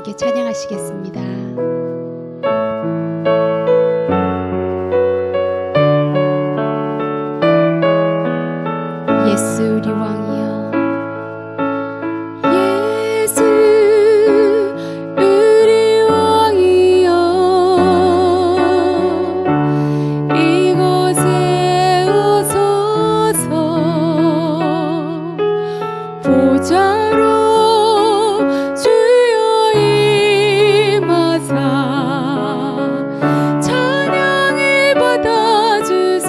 함께 찬양하시겠습니다. 예수 우리 왕이여, 예수 우리 왕이여, 이곳에 오소서. 보좌로 주여 임하사 찬양을 받아주소서.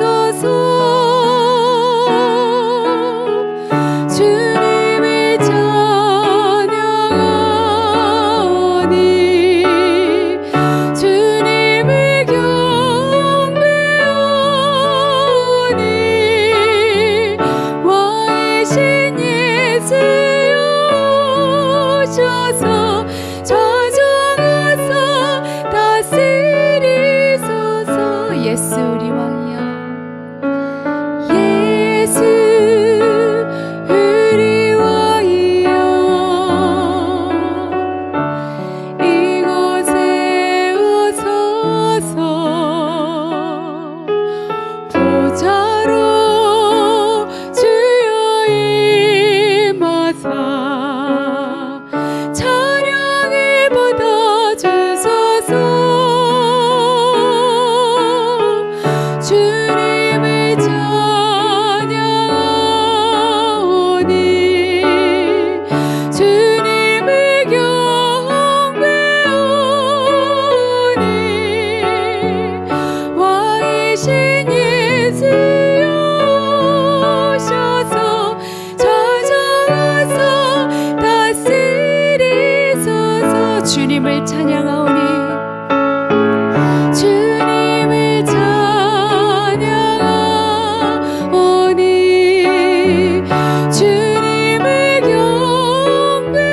주님을 찬양하오니 주님을 경배하오니 왕이신 예수여 오셔서 좌정하사 다스리소서. 예수 우리 왕이여, 예수 우리 왕이여, 이곳에 오소서. 보좌로 주여 임하사 찬양을 받아주소서. 주님을 찬양하오니 주님을 경배하오니 왕이신 예수여 오셔서 좌정하사 다스리소서. 주님을 찬양하오니 주님을 찬양하오니 주님을 경배하오니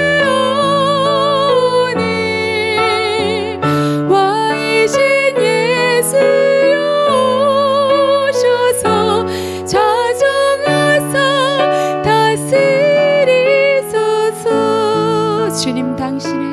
왕이신 예수여 오셔서 좌정하사 다스리소서. 주님 당신은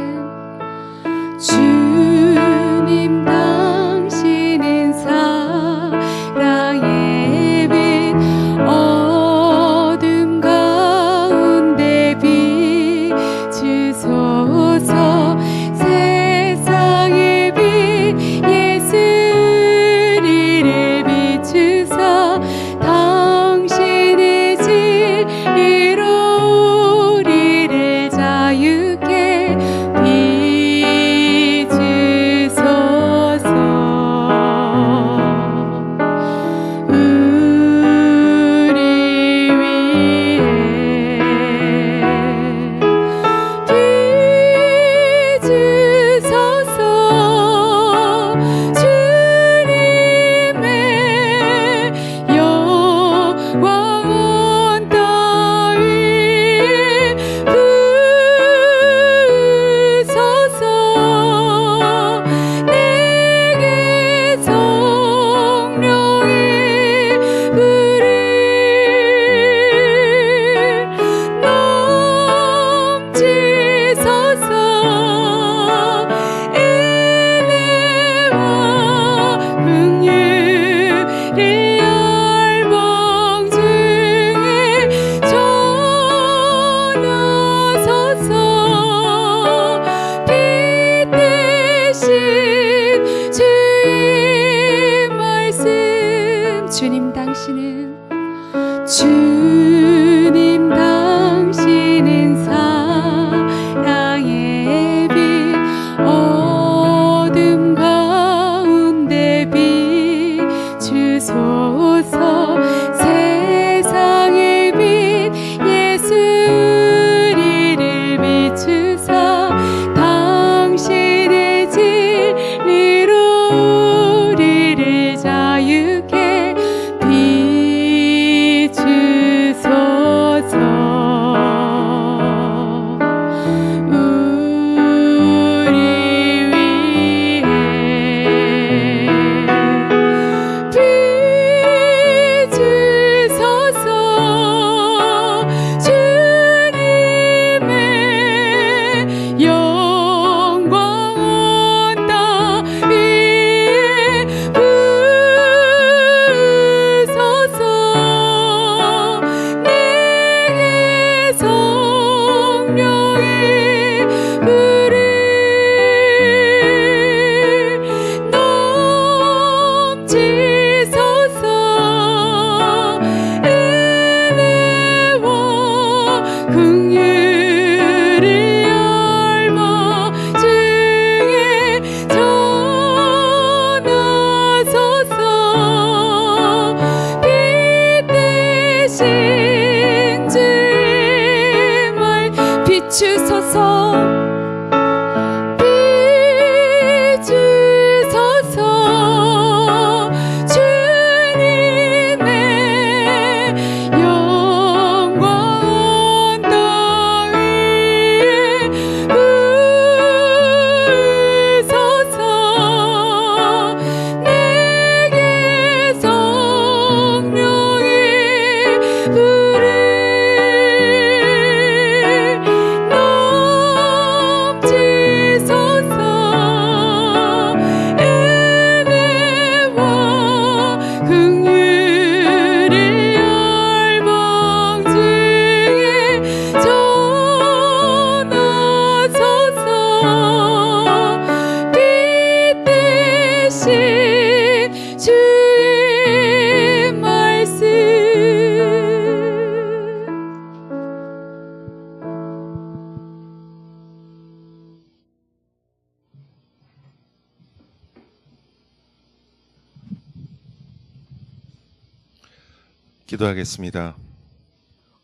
기도하겠습니다.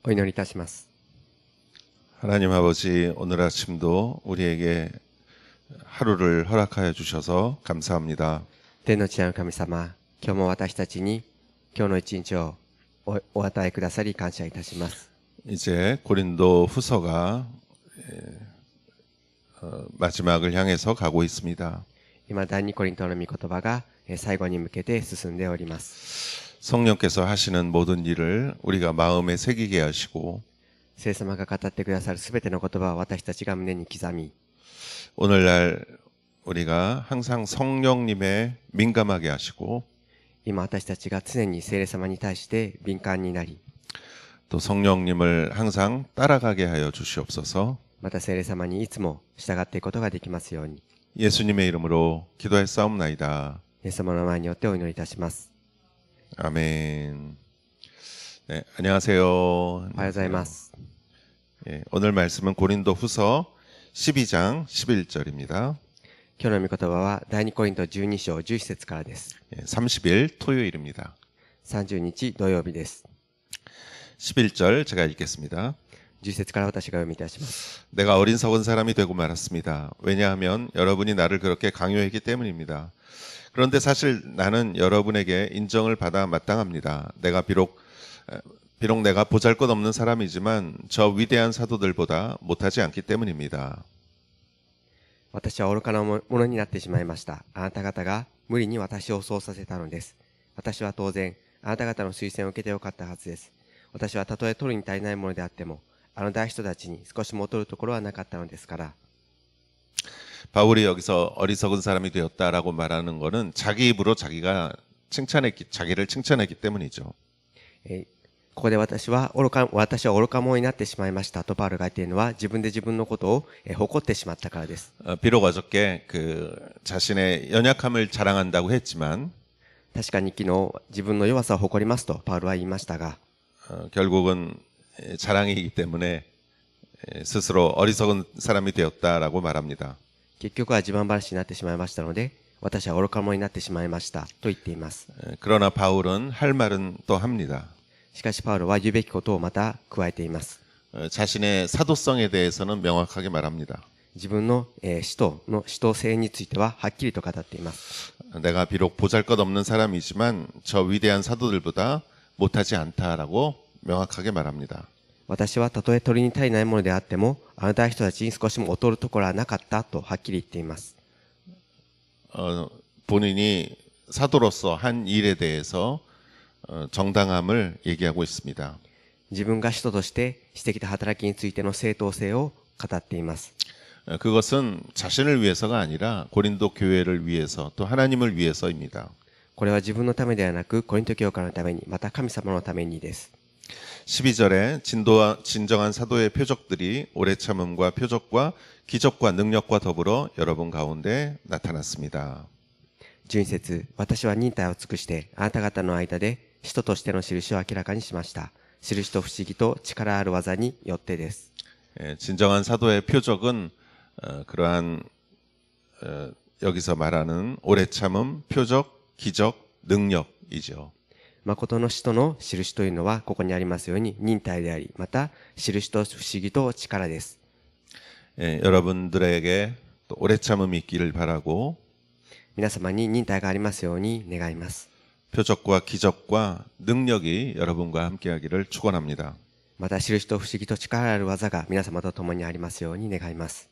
お祈りいたします。 하나님 아버지, 오늘 아침도 우리에게 하루를 허락하여 주셔서 감사합니다. 天の父なる神様、今日も私たちに今日の一日をお与えくださり感謝いたします。 이제 고린도 후서가 마지막을 향해서 가고 있습니다. 今、第二コリントの御言葉が最後に向けて進んでおります。 성령께서 하시는 모든 일을 우리가 마음에 새기게 하시고 聖様が語ってくださるすべての言葉を私たちが胸に刻み、 오늘날 우리가 항상 성령님의 민감하게 하시고 今私たちが常に聖霊様に対して敏感になり、 또 성령님을 항상 따라가게 하여 주시옵소서. また聖霊様にいつも従っていくことができますように、 예수님의 이름으로 기도했사옵나이다. イエス様の前によってお祈りいたします。 아멘. 네, 안녕하세요. おはようございます。 예, 오늘 말씀은 고린도 후서 12장 11절입니다. 今日の御言葉は第二コリント12章11節からです。 예, 30일 토요일입니다. 30日土曜日です。 11절 제가 읽겠습니다. 10節から私が読みいたします。 내가 어린석은 사람이 되고 말았습니다. 왜냐하면 여러분이 나를 그렇게 강요했기 때문입니다. 그런데 사실 나는 여러분에게 인정을 받아 마땅합니다. 비록 내가 보잘것없는 사람이지만 저 위대한 사도들보다 못하지 않기 때문입니다. 私は愚かなものになってしまいました。あなた方が無理に私をそうさせたのです。私は当然、あなた方の推薦を受けてよかったはずです。私はたとえ取るに足りないものであっても、あの大人たちに少しも劣るところはなかったのですから。 바울이 여기서 어리석은 사람이 되었다라고 말하는 것은 자기 입으로 자기를 칭찬했기 때문이죠. ここで私は愚か者になってしまいましたとパウルが言っているのは、自分で自分のことを誇ってしまったからです。 비록 어저께 자신의 연약함을 자랑한다고 했지만 確かに昨日自分の弱さを誇りますとパウルは言いましたが、 결국은 자랑이기 때문에 스스로 어리석은 사람이 되었다라고 말합니다. 結局は自慢話になってしまいましたので、私は愚か者になってしまいましたと言っています。 그러나 바울은 할 말은 또 합니다. しかしパウロは言うべきことをまた加えています。 자신의 사도성에 대해서는 명확하게 말합니다. 自分の使徒性についてははっきりと語っています。 내가 비록 보잘것없는 사람이지만 저 위대한 사도들보다 못하지 않다라고 명확하게 말합니다. 私はたとえ取りに足りないものであっても、あの大人たちに少しも劣るところはなかったとはっきり言っています。 본인이 사도로서 한 일에 대해서 정당함을 얘기하고 있습니다. 自分が使徒としてしてきた働きについての正当性を語っています。 그것은 자신을 위해서가 아니라 고린도 교회를 위해서 또 하나님을 위해서입니다. これは自分のためではなく、コリント教会のために、また神様のためにです。 12절에 진정한 사도의 표적들이 오래 참음과 표적과 기적과 능력과 더불어 여러분 가운데 나타났습니다. 12節、私は忍耐を尽くして、あなた方の間で使徒としての印を明らかにしました。印と不思議と力ある技によってです。 진정한 사도의 표적은 그러한 여기서 말하는 오래 참음, 표적, 기적, 능력이죠. 誠の使徒の印というのはここにありますように忍耐であり、また印と不思議と力です。 여러분들에게 또 오래 참음이 있기를 바라고 皆様に忍耐がありますように願います。 표적과 기적과 능력이 여러분과 함께하기를 축원합니다. また印と不思議と力ある技が皆様と共にありますように願います。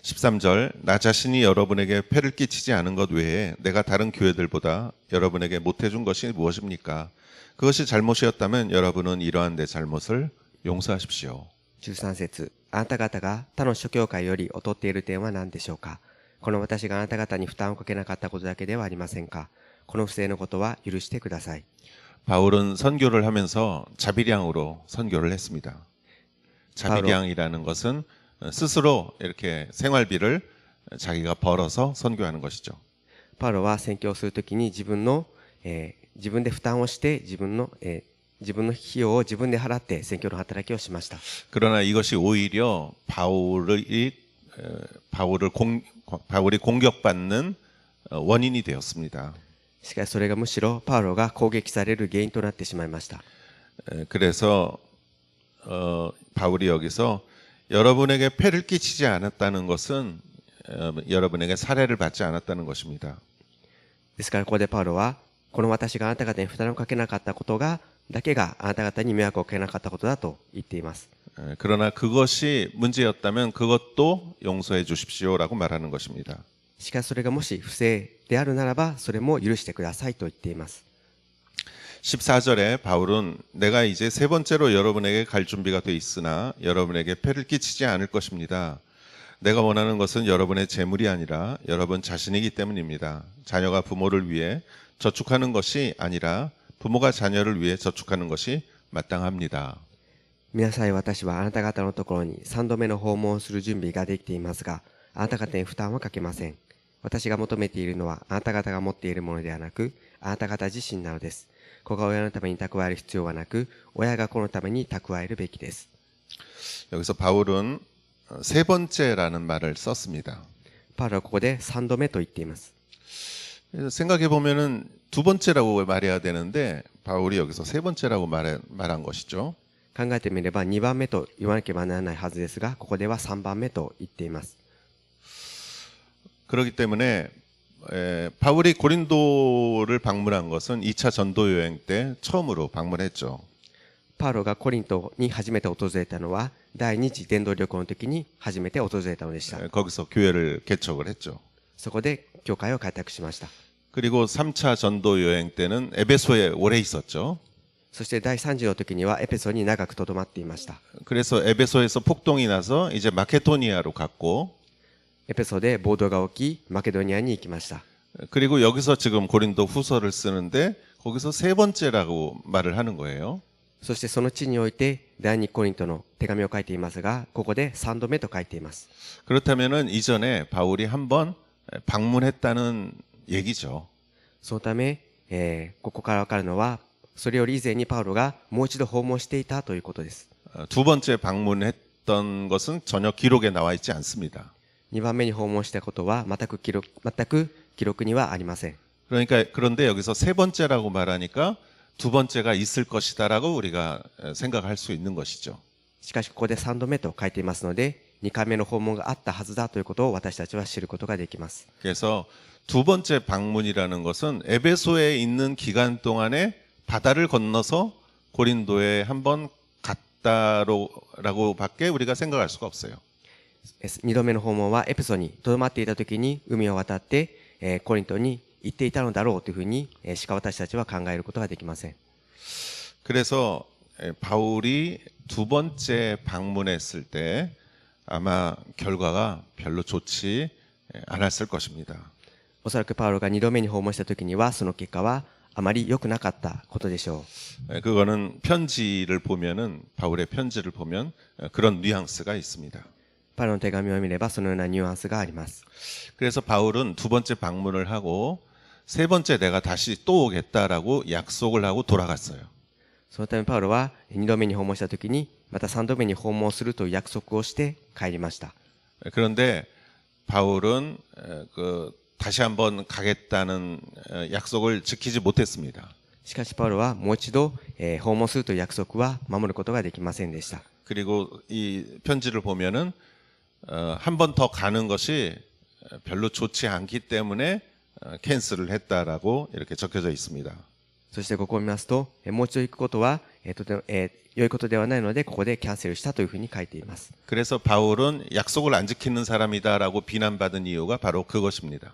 13절 나 자신이 여러분에게 폐를 끼치지 않은 것 외에 내가 다른 교회들보다 여러분에게 못해준 것이 무엇입니까? 그것이 잘못이었다면 여러분은 이러한 내 잘못을 용서하십시오. 13節、あなた方が他の諸教会より劣っている点は何でしょうか。この私があなた方に負担をかけなかったことだけではありませんか。この不正のことは許してください。 바울은 선교를 하면서 자비량으로 선교를 했습니다. 자비량이라는 것은 스스로 이렇게 생활비를 자기가 벌어서 선교하는 것이죠. パウロは宣教するときに自分で負担をして自分の費用を自分で払って宣教の働きをしました。 그러나 이것이 오히려 바울이 공격받는 원인이 되었습니다. しかしそれがむしろパウロが攻撃される原因となってしまいました。 그래서 바울이 여기서 여러분에게 폐를 끼치지 않았다는 것은 여러분에게 살해를 받지 않았다는 것입니다. ですからここでパウロは、この私があなた方に負担をかけなかったことがだけがあなた方に迷惑をかけなかったことだと言っています。 그러나 그것이 문제였다면 그것도 용서해 주십시오라고 말하는 것입니다. しかしそれがもし不正であるならばそれも許してくださいと言っています。 14절에 바울은 내가 이제 세 번째로 여러분에게 갈 준비가 돼 있으나 여러분에게 폐를 끼치지 않을 것입니다. 내가 원하는 것은 여러분의 재물이 아니라 여러분 자신이기 때문입니다. 자녀가 부모를 위해 저축하는 것이 아니라 부모가 자녀를 위해 저축하는 것이 마땅합니다. 見なさい、私はあなた方のところに3度目の訪問をする準備ができていますが、あなた方に負担はかけません。私が求めているのはあなた方が持っているものではなく、あなた方自身なのです。子が親のために蓄える必要はなく、親が子のために蓄えるべきです。 여기서 바울은 세 번째라는 말을 썼습니다. パウロはここで3度目と言っています。 생각해 보면은 두 번째라고 말해야 되는데 바울이 여기서 세 번째라고 말한 것이죠. 考えてみれば2番目と言わなければならないはずですが、ここでは3番目と言っています。 그렇기 때문에 바울이 고린도를 방문한 것은 2차 전도 여행 때 처음으로 방문했죠. パウロがコリントに初めて訪れたのは第2次伝道旅行の時に初めて訪れたのでした。 거기서 교회를 개척을 했죠. そこで教会を開拓しました。 그리고 3차 전도 여행 때는 에베소에 오래 있었죠. そして第3次の時にはエペソに長くとどまっていました。 그래서 에베소에서 폭동이 나서 이제 마케도니아로 갔고 エペソで暴動が起きマケドニアに行きました。 그리고 여기서 지금 고린도 후서를 쓰는데 거기서 세 번째라고 말을 하는 거예요. そしてその地において第2コリントの手紙を書いていますが、ここで3度目と書いています。 그렇다면은 이전에 바울이 한번 방문했다는 얘기죠. そのため、ここからわかるのは、それより以前にパウロがもう一度訪問していたということです。 두 번째 방문했던 것은 전혀 기록에 나와 있지 않습니다. 2番目に訪問したことは全く記録にはありません。 그러니까 그런데 여기서 세 번째라고 말하니까 두 번째가 있을 것이다라고 우리가 생각할 수 있는 것이죠. しかしここで3度目と書いていますので、2回目の訪問があったはずだということを私たちは知ることができます。 그래서 두 번째 방문이라는 것은 에베소에 있는 기간 동안에 바다를 건너서 고린도에 한번 갔다라고밖에 우리가 생각할 수가 없어요. 2度目の訪問はエペソにとどまっていた時に海を渡って、コリントに行っていたのだろうというふうにしか私たちは考えることができません。 그래서 바울이 두 번째 방문했을 때 아마 결과가 별로 좋지 않았을 것입니다. おそらくパウロが2度目に訪問した時にはその結果はあまり良くなかったことでしょう。 그거는 편지를 보면은 바울의 편지를 보면 그런 뉘앙스가 있습니다. パウロの手紙を見ればそのようなニュアンスがあります。 그래서 바울은 두 번째 방문을 하고 세 번째 내가 다시 또 오겠다라고 약속을 하고 돌아갔어요. そのためパウロは2度目に訪問した時にまた3度目に訪問するという約束をして帰りました。 그런데 바울은 다시 한번 가겠다는 약속을 지키지 못했습니다. しかしパウロはもう一度、訪問するという約束は守ることができませんでした。 그리고 이 편지를 보면은 한 번 더 가는 것이 별로 좋지 않기 때문에 캔슬을 했다라고 이렇게 적혀져 있습니다. そしてここを見ますと、もう一度行くことは、とても、良いことではないのでここでキャンセルしたというふうに書いています。 그래서 바울은 약속을 안 지키는 사람이다라고 비난받은 이유가 바로 그것입니다.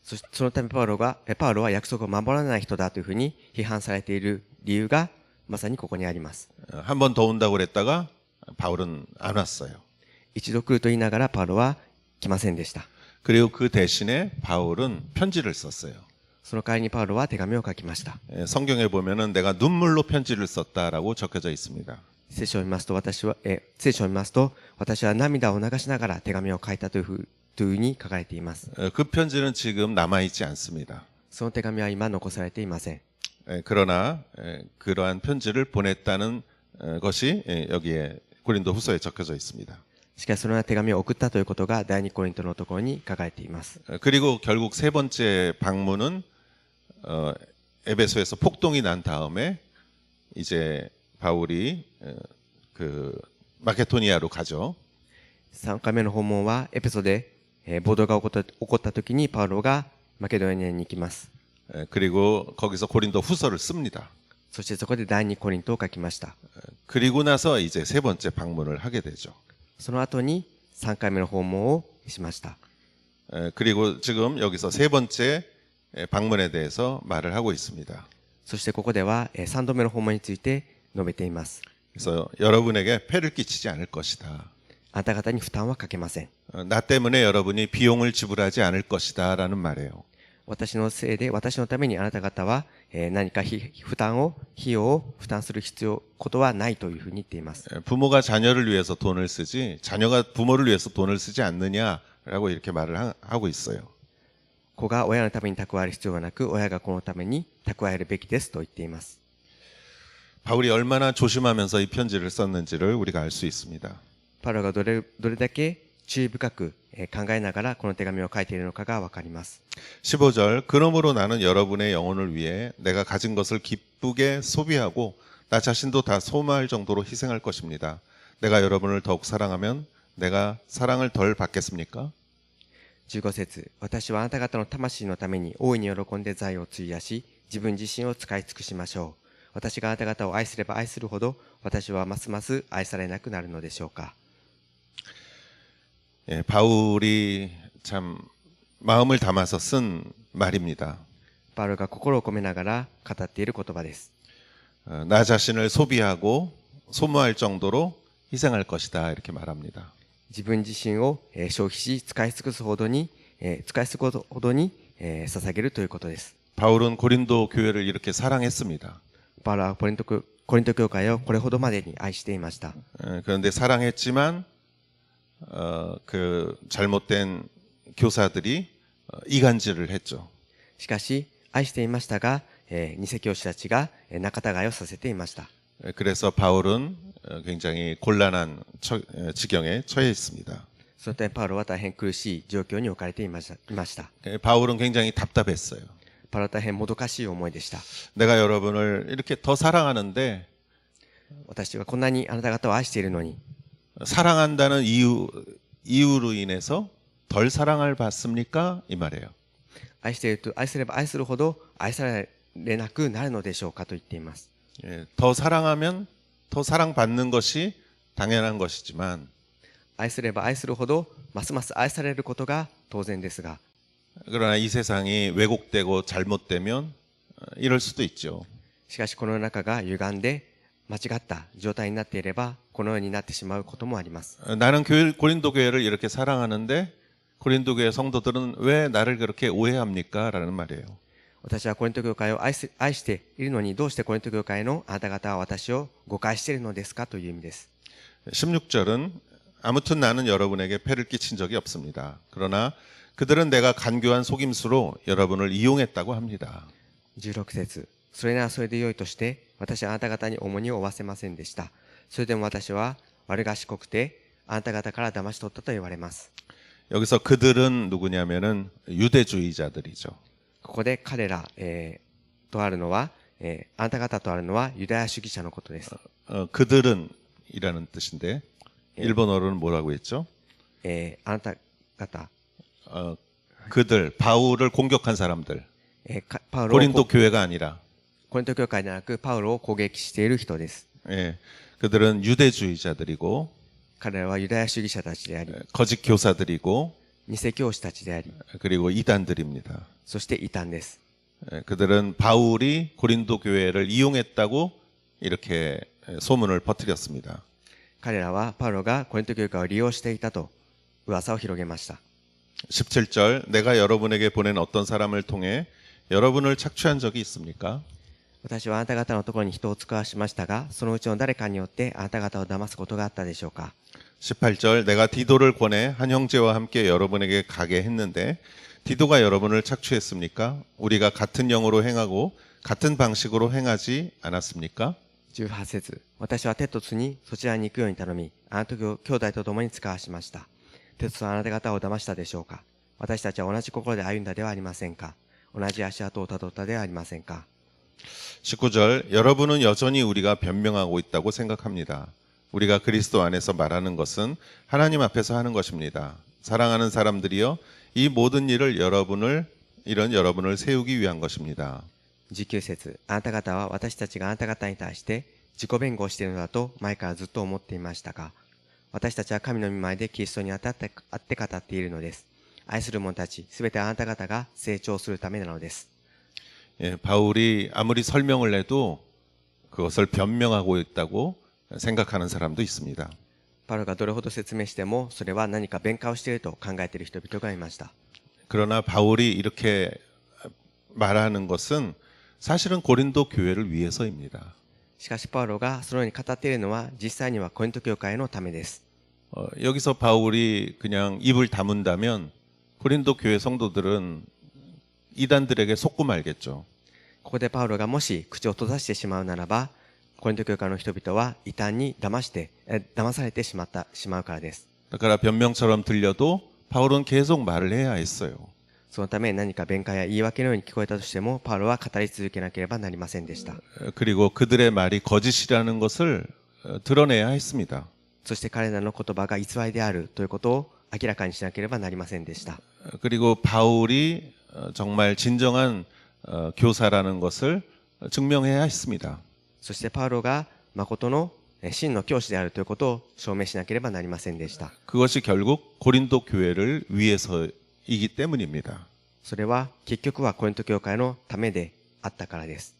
そのためパウロは約束を守らない人だというふうに批判されている理由がまさにここにあります。 한 번 더 온다고 그랬다가 바울은 안 왔어요. 一度来ると言いながらパウロは来ませんでした。 그리고 그 대신에 바울은 편지를 썼어요. その代わりにパウロは手紙を書きました。 성경에 보면은 내가 눈물로 편지를 썼다라고 적혀져 있습니다. 聖書を見ますと私は涙を流しながら手紙を書いたというふうに書かれています。 그 편지는 지금 남아있지 않습니다. その手紙は今残されていません。 그러나 그러한 편지를 보냈다는 것이 여기에 고린도 후서에 적혀져 있습니다. しかしそのような手紙を送ったということが第2コリントのところに書かれています。 그리고 결국 세 번째 방문은 에베소에서 폭동이 난 다음에 이제 바울이 그 마케도니아로 가죠. 3回目の訪問はエペソで、暴動が起こった時にパウロがマケドニアに行きます。 그리고 거기서 고린도 후서를 씁니다. そしてそこで第2コリントを書きました。 그리고 나서 이제 세 번째 방문을 하게 되죠. その後に3回目の訪問をしました。 그리고 지금 여기서 세 번째 방문에 대해서 말을 하고 있습니다. そしてここでは3度目の訪問について述べています。 그래서 여러분에게 폐를 끼치지 않을 것이다. あなた方に負担はかけません。 나 때문에 여러분이 비용을 지불하지 않을 것이다 라는 말이에요. 私のせいで、私のためにあなた方は何か費用を負担することはないというふうに言っています。 부모가 자녀를 위해서 돈을 쓰지 자녀가 부모를 위해서 돈을 쓰지 않느냐라고 이렇게 말을 하고 있어요. 子が親のために蓄える必要がなく、親が子のために蓄えるべきですと言っています。 바울이 얼마나 조심하면서 이 편지를 썼는지를 우리가 알 수 있습니다. パウロがどれだけ注意深く考えながらこの手紙を書いているのかがわかります。 15절 그러므로 나는 여러분의 영혼을 위해 내가 가진 것을 기쁘게 소비하고 나 자신도 다 소모할 정도로 희생할 것입니다. 내가 여러분을 더욱 사랑하면 내가 사랑을 덜 받겠습니까? 15節、私はあなた方の魂のために大いに喜んで財を費やし、自分自身を使い尽くしましょう。私があなた方を愛すれば愛するほど、私はますます愛されなくなるのでしょうか。 예, 바울이 참 마음을 담아서 쓴 말입니다. パウロが心を込めながら語っている言葉です。 나 자신을 소비하고 소모할 정도로 희생할 것이다 이렇게 말합니다. 自分自身を消費し、使い尽くすほどに捧げるということです。 바울은 고린도 교회를 이렇게 사랑했습니다. パウロはコリント教会をこれほどまでに愛していました。 그런데 사랑했지만 그 잘못된 교사들이 이간질을 했죠. しかし愛していましたが、偽教師たちが仲違いをさせていました。 그래서 바울은 굉장히 곤란한 지경에 처해 있습니다. その点パウロは大変苦しい状況に置かれていました。 바울은 굉장히 답답했어요. パウロは大変もどかしい思いでした。 내가 여러분을 이렇게 더 사랑하는데 私はこんなにあなた方を愛しているのに 사랑한다는 이유로 인해서 덜 사랑을 받습니까? 이 말이에요. 愛していると愛すれば愛するほど愛されなくなるのでしょうかと言っています。 더 사랑하면 더 사랑받는 것이 당연한 것이지만 愛すれば愛するほどますます愛されることが当然ですが 그러나 이 세상이 왜곡되고 잘못되면 이럴 수도 있죠. しかしこの中が歪んで間違った状態になっていればこのようになってしまうこともあります。 나는 고린도 교회를 이렇게 사랑하는데 고린도 교회 성도들은 왜 나를 그렇게 오해합니까? 라는 말이에요. 私はコリント教会を愛しているのにどうしてコリント教会のあなた方は私を誤解しているのですかという意味です。 16절은 아무튼 나는 여러분에게 폐를 끼친 적이 없습니다. 그러나 그들은 내가 간교한 속임수로 여러분을 이용했다고 합니다. 16節、それならそれで良いとして私はあなた方に重荷を負わせませんでした。それでも私は悪賢くてあなた方から騙し取ったと言われます。 여기서 그들은 누구냐면은 유대주의자들이죠. ここで彼ら、とあるのは、あなた方とあるのはユダヤ主義者のことです。 그들은 이라는 뜻인데 일본어로는 뭐라고 했죠? あなた方、 그들 바울을 공격한 사람들. パウロを 고린도 교회가 아니라 コリント教会ではなくパウロを攻撃している人です。 예, 그들은 유대주의자들이고 彼らはユダヤ主義者たちであり、 거짓 교사들이고 偽教師たちであり、 그리고 이단들입니다. そして異端です。 그들은 바울이 고린도 교회를 이용했다고 이렇게 소문을 퍼뜨렸습니다. 彼らはパウロがコリント教会を利用していたと噂を広げました。 17절 내가 여러분에게 보낸 어떤 사람을 통해 여러분을 착취한 적이 있습니까? 私はあなた方のところに人を使わしましたが、そのうちの誰かによってあなた方を騙すことがあったでしょうか。 18절 내가 디도를 권해 한 형제와 함께 여러분에게 가게 했는데 디도가 여러분을 착취했습니까? 우리가 같은 영으로 행하고 같은 방식으로 행하지 않았습니까? 18節、私はテトスにそちらに行くように頼み、あなた兄弟と共に使わしました。テトスはあなた方を騙したでしょうか。私たちは同じ心で歩んだではありませんか。同じ足跡をたどったではありませんか。 19절 여러분은 여전히 우리가 변명하고 있다고 생각합니다. 우리가 그리스도 안에서 말하는 것은 하나님 앞에서 하는 것입니다. 사랑하는 사람들이여 이 모든 일을 이런 여러분을 세우기 위한 것입니다. 19節、あなた方は私たちがあなた方に対して自己弁護をしているのだと前からずっと思っていましたが、私たちは神の御前でキリストにあって語っているのです。愛する者たち、すべてあなた方が成長するためなのです。 예, 바울이 아무리 설명을 해도 그것을 변명하고 있다고 생각하는 사람도 있습니다. パウロがどれほど説明しても、それは何か弁解をしていると考えている人々がいました。 그러나 바울이 이렇게 말하는 것은 사실은 고린도 교회를 위해서입니다. しかしパウロがそのように語っているのは実際にはコリント教会のためです。 여기서 바울이 그냥 입을 다문다면 고린도 교회 성도들은 이단들에게 속고 말겠죠. ここでパウロがもし口を閉ざしてしまうならば、コリント教会の人々は異端に騙されてしまうからです。 그러니까 변명처럼 들려도 바울은 계속 말을 해야 했어요. そのため何か弁解や言い訳のように聞こえたとしても、パウロは語り続けなければなりませんでした。 그리고 그들의 말이 거짓이라는 것을 드러내야 했습니다. そして彼らの言葉が偽りであるということを明らかにしなければなりませんでした。 그리고 바울이 정말 진정한 교사라는 것을 증명해야 했습니다. そしてパウロが誠の真の教師であるということを証明しなければなりませんでした。 그것이 결국 고린도 교회를 위해서이기 때문입니다. それは結局はコリント教会のためであったからです。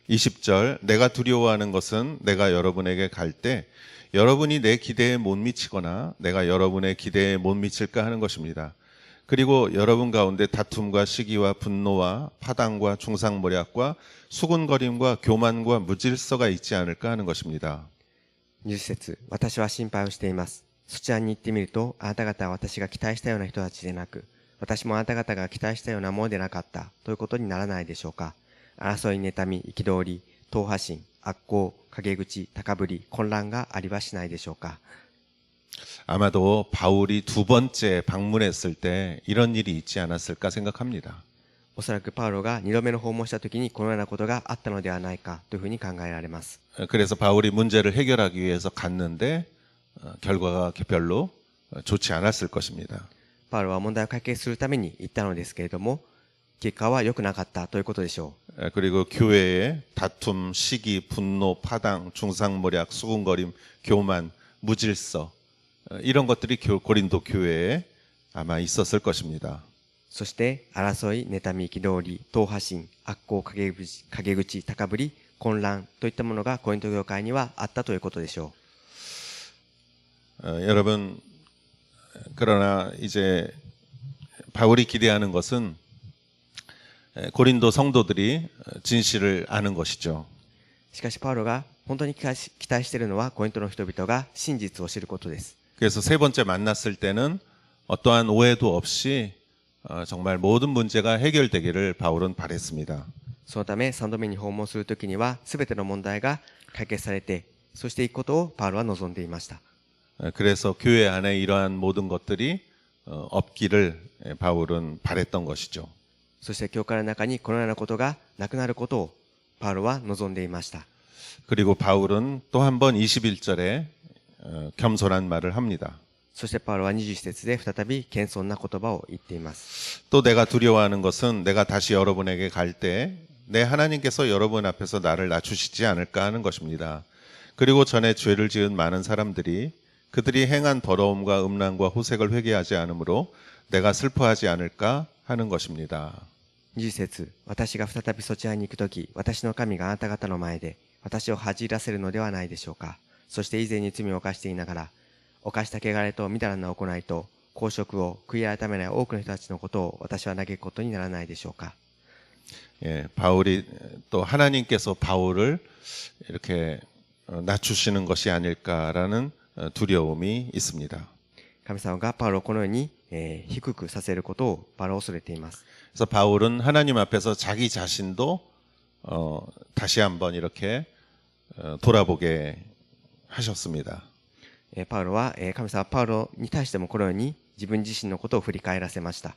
20절 내가 두려워하는 것은 내가 여러분에게 갈 때 여러분이 내 기대에 못 미치거나 내가 여러분의 기대에 못 미칠까 하는 것입니다. 그리고 여러분 가운데 다툼과 시기와 분노와 파당과 중상모략과 수군거림과 교만과 무질서가 있지 않을까 하는 것입니다. 20節、私は心配をしています。そちらに行ってみると、あなた方は私が期待したような人たちでなく、私もあなた方が期待したようなものでなかったということにならないでしょうか。争い、妬み、憤り、党派心、悪行、陰口、高ぶり、混乱がありはしないでしょうか。 아마도 바울이 두 번째 방문했을 때 이런 일이 있지 않았을까 생각합니다. おそらくパウロが2度目の訪問した時にこのようなことがあったのではないかというふうに考えられます。 그래서 바울이 문제를 해결하기 위해서 갔는데 결과가 별로 좋지 않았을 것입니다. パウロは問題を解決するために行ったのですけれども、結果は良くなかったということでしょう。 그리고 교회에 다툼, 시기, 분노, 파당, 중상모략, 수군거림, 교만, 무질서 이런 것들이 고린도 교회에 아마 있었을 것입니다. そして争い、妬み、憤り、党派心、悪行、陰口、高ぶり、混乱といったものがコリント教会にはあったということでしょ 여러분 그러나 이제 바울이 기대하는 것은 고린도 성도들이 진실을 아는 것이죠. う。しかしパウロが本当に期待しているのはコリントの人々が真実を知ることです。 그래서 세 번째 만났을 때는 어떠한 오해도 없이 정말 모든 문제가 해결되기를 바울은 바랬습니다. そのため3度目に訪問するときには全ての問題が解決されて、そしていくことをパウロは望んでいました。 그래서 교회 안에 이러한 모든 것들이 없기를 바울은 바랬던 것이죠. そして教会の中にこのようなことがなくなることをパウロは望んでいました。 그리고 바울은 또 한 번 21절에 겸손한 말을 합니다. そしてパウロは21節で再び謙遜な言葉を言っています。 또 내가 두려워하는 것은 내가 다시 여러분에게 갈 때 내 하나님께서 여러분 앞에서 나를 낮추시지 않을까 하는 것입니다. 그리고 전에 죄를 지은 많은 사람들이 그들이 행한 더러움과 음란과 호색을 회개하지 않으므로 내가 슬퍼하지 않을까 하는 것입니다. 20節、私が再びそちらに行くとき、私の神があなた方の前で私を恥じらせるのではないでしょうか。そして以前に罪を犯していながら、犯した汚れとみだらな行いと公職を悔い改めない多くの人たちのことを私は嘆くことにならないでしょうか。 예, 바울이 또 하나님께서 바울을 이렇게 낮추시는 것이 아닐까라는 두려움이 있습니다. 神様がパウロをこのように、低くさせることをパウロは恐れています。 그래서 바울은 하나님 앞에서 자기 자신도 다시 한번 이렇게 돌아보게 하셨습니다. パウロは、神様はパウロに対してもこのように自分自身のことを振り返らせました。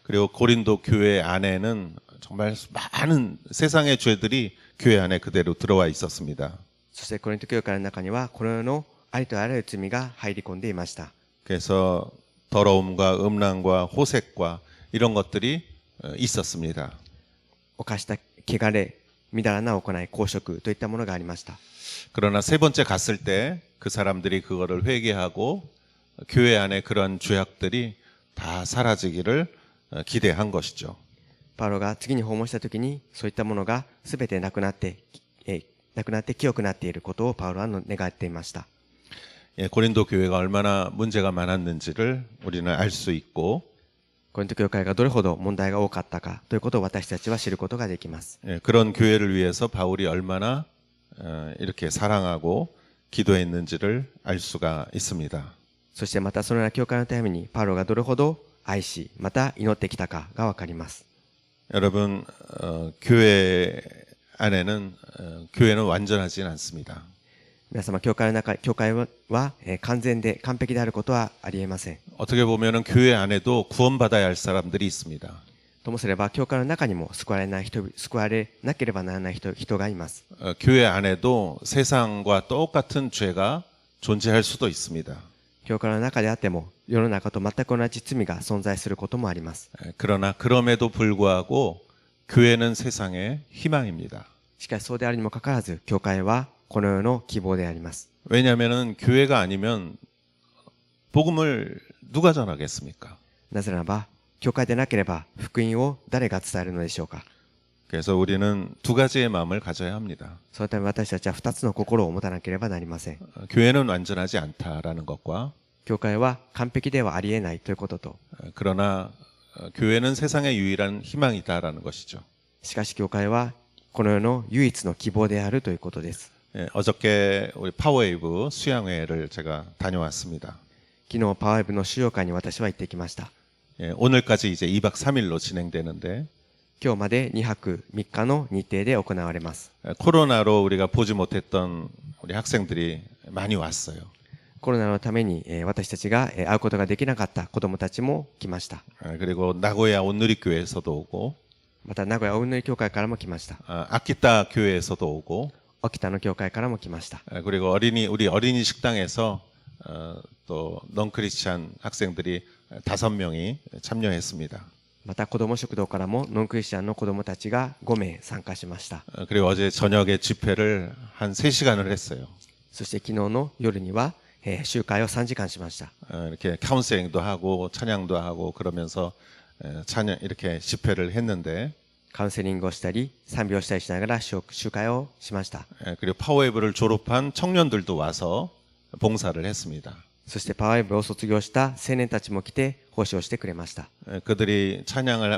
그리고 고린도 교회 안에는 정말 많은 세상의 죄들이 교회 안에 그대로 들어와 있었습니다. そしてコリント教会の中にはこの世のありとあらゆる罪が入り込んでいました。 그래서 더러움과 음란과 호색과 이런 것들이 있었습니다. 犯した汚れ、みだらな行い、公職といったものがありました。 그러나 세 번째 갔을 때 그 사람들이 그거를 회개하고 교회 안에 그런 죄악들이 다 사라지기를 기대한 것이죠. パウロが次に訪問した時にそういったものが全てなくなって清くなっていることをパウロは願っていました。 예, 고린도 교회가 얼마나 문제가 많았는지를 우리는 알 수 있고 コリント教会がどれほど問題が多かったかということを私たちは知ることができます。 예, 그런 교회를 위해서 바울이 얼마나 이렇게 사랑하고 기도했는지를 알 수가 있습니다. そしてまたそのような教会のためにパウロがどれほど愛し、また祈ってきたかがわかります。 여러분, 교회 안에는 교회는 완전하지는 않습니다. 皆様、教会は完全で完璧であることはありえません。 어떻게 보면은 교회 안에도 구원받아야 할 사람들이 있습니다. ともすれば、教会の中にも救われなければならない人がいます。 교회 안에도 세상과 똑같은 죄가 존재할 수도 있습니다. 教会の中であっても、世の中と全く同じ罪が存在することもあります。 그러나 그럼에도 불구하고 교회는 세상의 희망입니다. しかしそうであるにもかかわらず、教会はこの世の希望であります。 왜냐하면은 교회가 아니면 복음을 누가 전하겠습니까? なぜならば、教会でなければ福音を誰が伝えるのでしょうか。 그래서 우리는 두 가지의 마음을 가져야 합니다. そのため私たちは2つの心を持たなければなりません。 교회는 완전하지 않다라는 것과 教会は完璧ではありえないということと、 그러나 교회는 세상의 유일한 희망이다라는 것이죠. しかし教会はこの世の唯一の希望であるということです。 예, 어저께 우리 파워웨이브 수양회를 제가 다녀왔습니다. 昨日パワーウェブの主要会に私は行ってきました。 예, 오늘까지 이제 2박 3일로 진행되는데 今日まで2泊3日の日程で行われます。 코로나로 우리가 보지 못했던 우리 학생들이 많이 왔어요. コロナのために私たちが会うことができなかった子どもたちも来ました。 그리고 나고야 온누리교회에서도 오고 また名古屋お祈り教会からも来ました。 아키타 교회에서도 오고 秋田の教会からも来ました。 그리고 우리 어린이 식당에서 또 넌크리스찬 학생들이 5명이 참여했습니다. また子ども食堂からもノンクリスチャンの子どもたちが5名参加しました。 그리고 어제 저녁에 집회를 한 3시간을 했어요. そして昨日の夜には集会を3時間しました。 이렇게 카운셀링도 하고 찬양도 하고 그러면서 찬양 이렇게 집회를 했는데 カウンセリングをしたり賛美をしたりしながら集会をしました。 그리고 파워웨이브를 졸업한 청년들도 와서 봉사를 했습니다. そしてパワーウェブを卒業した青年たちも来て奉仕をしてくれました。 그들이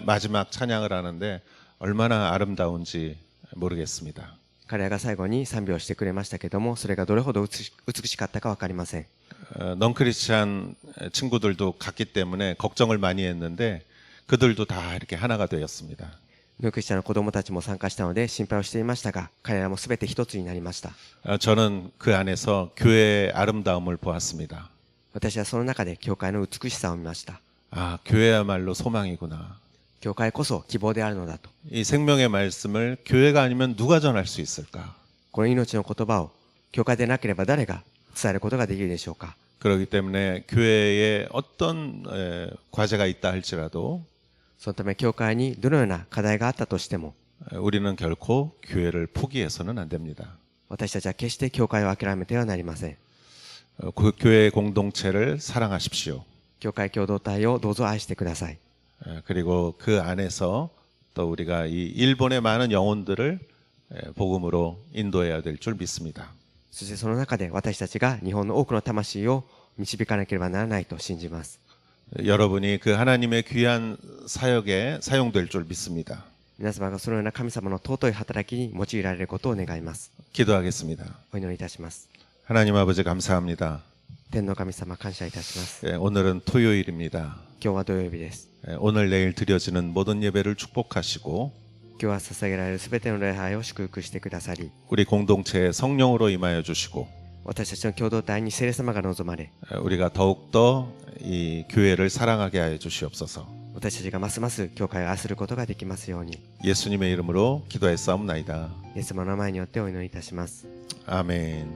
마지막 찬양을 하는데 얼마나 아름다운지 모르겠습니다. 彼らが最後に賛美をしてくれましたけども、それがどれほど美しかったかわかりません。 넌크리스찬 친구들도 갔기 때문에 걱정을 많이 했는데 그들도 다 이렇게 하나가 되었습니다. ノンクリスチャンの子供たちも参加したので心配をしていましたが、彼らもすべて一つになりました。 저는 그 안에서 교회의 아름다움을 보았습니다. 私はその中で教会の美しさを見ました。 아, 교회야말로 소망이구나. 教会こそ希望であるのだと。 이 생명의 말씀을 교회가 아니면 누가 전할 수 있을까? この命の言葉を教会でなければ誰が伝えることができるでしょうか。 그렇기 때문에 교회에 어떤 과제가 있다 할지라도 そのため教会にどのような課題があったとしても、 우리는 결코 교회를 포기해서는 안 됩니다. 私たちは決して教会を諦めてはなりません。 그 교회 공동체를 사랑하십시오. 教会共同体をどうぞ愛してください。 그리고 그 안에서 또 우리가 이 일본의 많은 영혼들을 복음으로 인도해야 될 줄 믿습니다. そしてその中で私たちが日本の多くの魂を導かなければならないと信じます。 여러분이 그 하나님의 귀한 사역에 사용될 줄 믿습니다. 皆様がそのような神様の尊い働きに用いられることを願います。 기도하겠습니다. お祈りいたします。 하나님 아버지 감사합니다. 天の神様感謝いたします。 오늘은 토요일입니다. 今日は土曜日です。 오늘 내일 드려지는 모든 예배를 축복하시고 今日は捧げられるすべての礼拝を祝福してくださり、 우리 공동체에 성령으로 임하여 주시고 私たちの共同体に聖霊様が望まれ、 우리가 더욱더 이 교회를 사랑하게 하여 주시옵소서. 私たちがますます教会を愛することができますように、 예수님의 이름으로 기도했사옵나이다. イエス様の名前によってお祈りいたします。 아멘.